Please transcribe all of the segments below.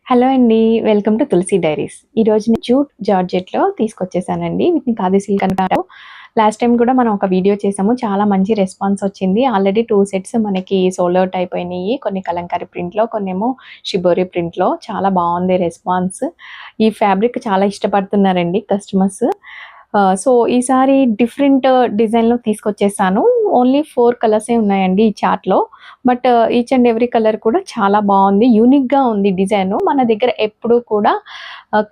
Hello అండి. Welcome to Tulasi diaries. ఈరోజు నేను జూట్ జార్జెట్‌లో తీసుకొచ్చేసానండి. వీటిని ఖాదీ సిల్క్ అంటారు. లాస్ట్ టైం కూడా మనం ఒక వీడియో చేసాము. చాలా మంచి రెస్పాన్స్ వచ్చింది. ఆల్రెడీ 2 సెట్స్ మనకి సోల్డ్ ఔట్ అయిపోయినాయి. కొన్ని కలంకారీ ప్రింట్‌లో, కొన్నేమో షిబోరి ప్రింట్‌లో. చాలా బాగుంది రెస్పాన్స్. ఈ ఫ్యాబ్రిక్ చాలా ఇష్టపడుతున్నారండి కస్టమర్స్. సో, ఈసారి డిఫరెంట్ డిజైన్‌లో తీసుకొచ్చేసాను. ఓన్లీ 4 కలర్సే ఉన్నాయండి ఈ చార్ట్‌లో. But each and every colour కూడా చాలా బాగుంది. యూనిక్‌గా ఉంది డిజైను. మన దగ్గర ఎప్పుడూ కూడా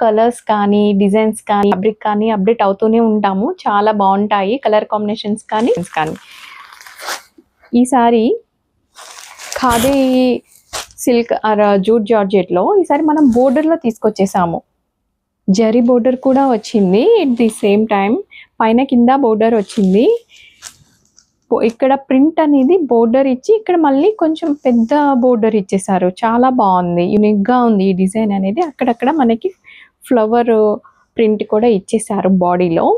కలర్స్ కానీ, డిజైన్స్ కానీ, ఫ్యాబ్రిక్ కానీ అప్డేట్ అవుతూనే ఉంటాము. చాలా బాగుంటాయి కలర్ కాంబినేషన్స్ కానీ. ఈసారి ఖాదీ సిల్క్ జూట్ జార్జెట్‌లో ఈసారి మనం బోర్డర్‌లో తీసుకొచ్చేసాము. జరీ బోర్డర్ కూడా వచ్చింది. ఎట్ ది సేమ్ టైం పైన కింద బోర్డర్ వచ్చింది. ఇక్కడ ప్రింట్ అనేది బోర్డర్ ఇచ్చి ఇక్కడ మళ్ళీ కొంచెం పెద్ద బోర్డర్ ఇచ్చేసారు. చాలా బాగుంది. యూనిక్‌గా ఉంది ఈ డిజైన్ అనేది. అక్కడక్కడ మనకి ఫ్లవర్ ప్రింట్ కూడా ఇచ్చేసారు బాడీలో.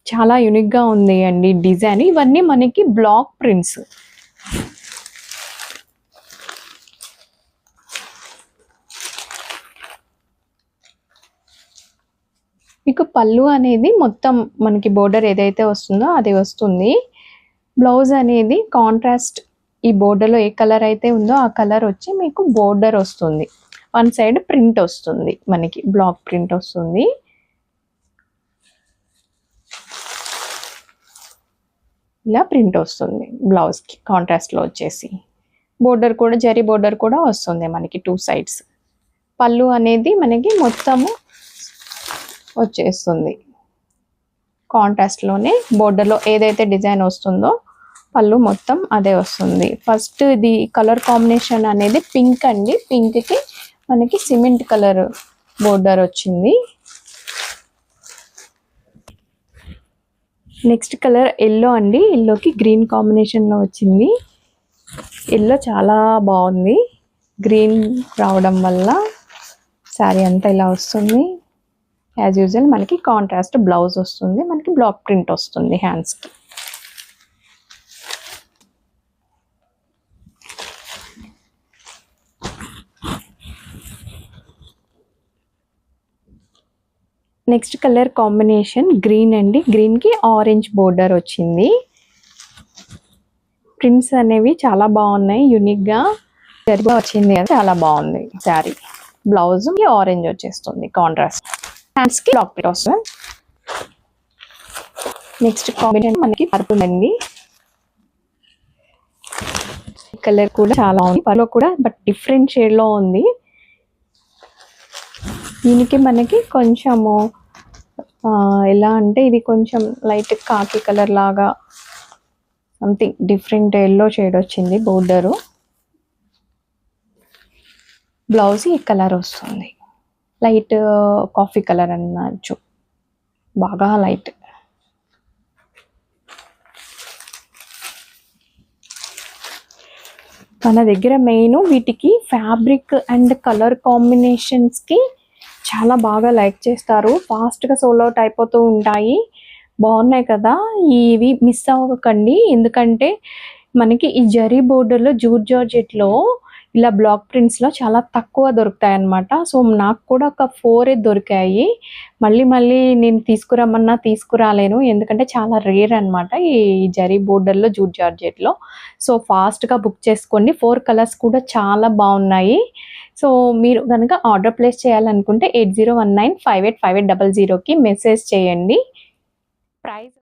చాలా యూనిక్‌గా ఉంది అండి డిజైన్. ఇవన్నీ మనకి బ్లాక్ ప్రింట్స్. మీకు పళ్ళు అనేది మొత్తం మనకి బోర్డర్ ఏదైతే వస్తుందో అది వస్తుంది. బ్లౌజ్ అనేది కాంట్రాస్ట్ ఈ బోర్డర్లో ఏ కలర్ అయితే ఉందో ఆ కలర్ వచ్చి మీకు బోర్డర్ వస్తుంది. వన్ సైడ్ ప్రింట్ వస్తుంది, మనకి బ్లాక్ ప్రింట్ వస్తుంది. ఇలా ప్రింట్ వస్తుంది బ్లౌజ్కి కాంట్రాస్ట్లో వచ్చేసి. బోర్డర్ కూడా జరీ బోర్డర్ కూడా వస్తుంది మనకి 2 సైడ్స్. పళ్ళు అనేది మనకి మొత్తము వచ్చేస్తుంది కాంట్రాస్ట్లోనే. బోర్డర్లో ఏదైతే డిజైన్ వస్తుందో పళ్ళు మొత్తం అదే వస్తుంది. ఫస్ట్ ఇది కలర్ కాంబినేషన్ అనేది పింక్ అండి. పింక్కి మనకి సిమెంట్ కలర్ బోర్డర్ వచ్చింది. నెక్స్ట్ కలర్ ఎల్లో అండి. ఎల్లోకి గ్రీన్ కాంబినేషన్లో వచ్చింది. ఎల్లో చాలా బాగుంది. గ్రీన్ రావడం వల్ల శారీ అంతా ఇలా వస్తుంది. యాజ్ యూజువల్ మనకి కాంట్రాస్ట్ బ్లౌజ్ వస్తుంది. మనకి బ్లాక్ ప్రింట్ వస్తుంది హ్యాండ్స్కి. నెక్స్ట్ కలర్ కాంబినేషన్ గ్రీన్ అండి. గ్రీన్కి ఆరెంజ్ బోర్డర్ వచ్చింది. ప్రింట్స్ అనేవి చాలా బాగున్నాయి. యూనిక్గా జరిగా వచ్చింది కదా, చాలా బాగుంది శారీ. బ్లౌజ్ ఆరెంజ్ వచ్చేస్తుంది కాంట్రాస్ట్. హ్యాండ్స్కి బ్లాక్ ప్రింట్ వస్తుంది. నెక్స్ట్ కాంబినేషన్ మనకి పర్పుల్ అండి. కలర్ కూడా చాలా ఉంది. పర్పుల్ కూడా బట్ డిఫరెంట్ షేడ్లో ఉంది. దీనికి మనకి కొంచెము ఎలా అంటే ఇది కొంచెం లైట్ కాకి కలర్ లాగా సంథింగ్ డిఫరెంట్ ఎల్లో షేడ్ వచ్చింది బోర్డరు. బ్లౌజ్ ఈ కలర్ వస్తుంది. లైట్ కాఫీ కలర్ అనొచ్చు, బాగా లైట్. మన దగ్గర మెయిన్ వీటికి ఫ్యాబ్రిక్ అండ్ కలర్ కాంబినేషన్స్కి చాలా బాగా లైక్ చేస్తారు. ఫాస్ట్గా సోల్డ్ అవుట్ అయిపోతూ ఉంటాయి. బాగున్నాయి కదా, ఇవి మిస్ అవ్వకండి. ఎందుకంటే మనకి ఈ జరీ బోర్డర్లో జూట్ జార్జెట్లో ఇలా బ్లాక్ ప్రింట్స్లో చాలా తక్కువ దొరుకుతాయి అన్నమాట. సో నాకు కూడా ఒక 4 దొరికాయి. మళ్ళీ నేను తీసుకురమ్మన్నా తీసుకురాలేను, ఎందుకంటే చాలా రేర్ అనమాట ఈ జరీ బోర్డర్లో జూట్ జార్జెట్లో. సో ఫాస్ట్గా బుక్ చేసుకోండి. 4 కలర్స్ కూడా చాలా బాగున్నాయి. సో మీరు కనుక ఆర్డర్ ప్లేస్ చేయాలనుకుంటే 8019585800కి మెసేజ్ చేయండి. ప్రైస్